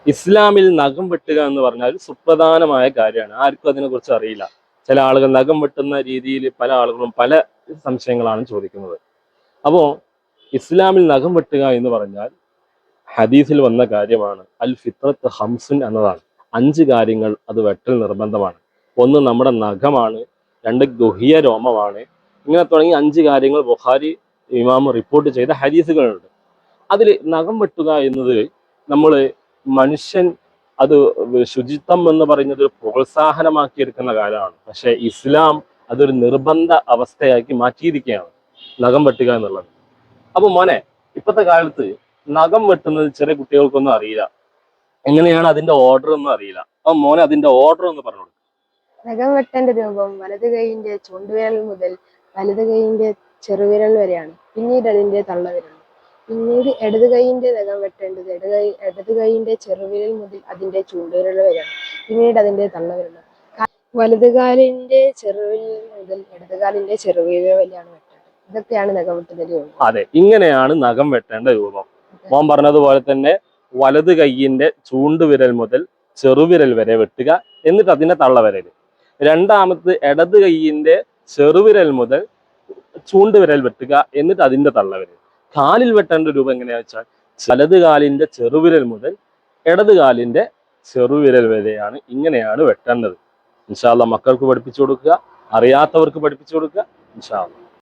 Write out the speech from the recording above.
ഇസ്ലാമിൽ നഖം വെട്ടുക എന്ന് പറഞ്ഞാൽ സുപ്രധാനമായ കാര്യമാണ്. ആർക്കും അതിനെക്കുറിച്ച് അറിയില്ല. ചില ആളുകൾ നഖം വെട്ടുന്ന രീതിയിൽ പല ആളുകളും പല സംശയങ്ങളാണ് ചോദിക്കുന്നത്. അപ്പോൾ ഇസ്ലാമിൽ നഖം വെട്ടുക എന്ന് പറഞ്ഞാൽ ഹദീസിൽ വന്ന കാര്യമാണ്. അൽ ഫിത്രത്ത് ഹംസുൻ എന്നതാണ്. 5 കാര്യങ്ങൾ അത് വെട്ടൽ നിർബന്ധമാണ്. ഒന്ന് നമ്മുടെ നഖമാണ്, 2 ഗുഹ്യ രോമമാണ്. ഇങ്ങനെ തുടങ്ങി 5 കാര്യങ്ങൾ ബുഖാരി ഇമാം റിപ്പോർട്ട് ചെയ്ത ഹദീസുകളുണ്ട്. അതിൽ നഖം വെട്ടുക എന്നത് നമ്മൾ മനുഷ്യൻ അത് ശുചിത്വം എന്ന് പറയുന്നത് ഒരു പ്രോത്സാഹനമാക്കി എടുക്കുന്ന കാര്യമാണ്. പക്ഷെ ഇസ്ലാം അതൊരു നിർബന്ധ അവസ്ഥയാക്കി മാറ്റിയിരിക്കുകയാണ് നഖം വെട്ടുക എന്നുള്ളത്. അപ്പൊ മോനെ, ഇപ്പോഴത്തെ കാലത്ത് നഖം വെട്ടുന്നത് ചെറിയ കുട്ടികൾക്കൊന്നും അറിയില്ല. എങ്ങനെയാണ് അതിന്റെ ഓർഡർ ഒന്നും അറിയില്ല. അപ്പൊ മോനെ അതിന്റെ ഓർഡർ ഒന്ന് പറഞ്ഞു കൊടുക്കും. നഖം വെട്ടേണ്ട രൂപം വലത് കൈയിന്റെ ചൂണ്ടുവിരൽ മുതൽ വലത് കൈയിന്റെ ചെറുവിരൽ വരെയാണ്. പിന്നീട് അതിന്റെ തള്ളവിരൽ. പിന്നീട് ഇടത് കൈയിന്റെ നഖം വെട്ടേണ്ടത് ഇടത് കൈയിന്റെ ചെറുവിരൽ മുതൽ അതിന്റെ ചൂണ്ടുവിരൽ വരെയാണ്. പിന്നീട് അതിന്റെ തള്ളവിരൽ. വലതുകാലിന്റെ ചെറുവിരൽ മുതൽ ഇടതുകാലിന്റെ ചെറുവിരൽ വരെയാണ് വെട്ടേണ്ടത്. ഇതൊക്കെയാണ് നഖം വെട്ടുന്ന രൂപം. അതെ, ഇങ്ങനെയാണ് നഖം വെട്ടേണ്ട രൂപം. മോൻ പറഞ്ഞതുപോലെ തന്നെ വലത് കൈയിന്റെ ചൂണ്ടുവിരൽ മുതൽ ചെറുവിരൽ വരെ വെട്ടുക, എന്നിട്ട് അതിന്റെ തള്ളവിരൽ. രണ്ടാമത് ഇടത് കൈയിന്റെ ചെറുവിരൽ മുതൽ ചൂണ്ടുവിരൽ വെട്ടുക, എന്നിട്ട് അതിന്റെ തള്ളവിരൽ. കാലിൽ വെട്ടേണ്ട രൂപം എങ്ങനെയാ വെച്ചാൽ വലത് കാലിന്റെ ചെറുവിരൽ മുതൽ ഇടത് കാലിന്റെ ചെറുവിരൽ വരെയാണ്. ഇങ്ങനെയാണ് വെട്ടേണ്ടത്. ഇൻഷാ അല്ലാഹ് മക്കൾക്ക് പഠിപ്പിച്ചു കൊടുക്കുക, അറിയാത്തവർക്ക് പഠിപ്പിച്ചു കൊടുക്കുക. ഇൻഷാ അല്ലാഹ്.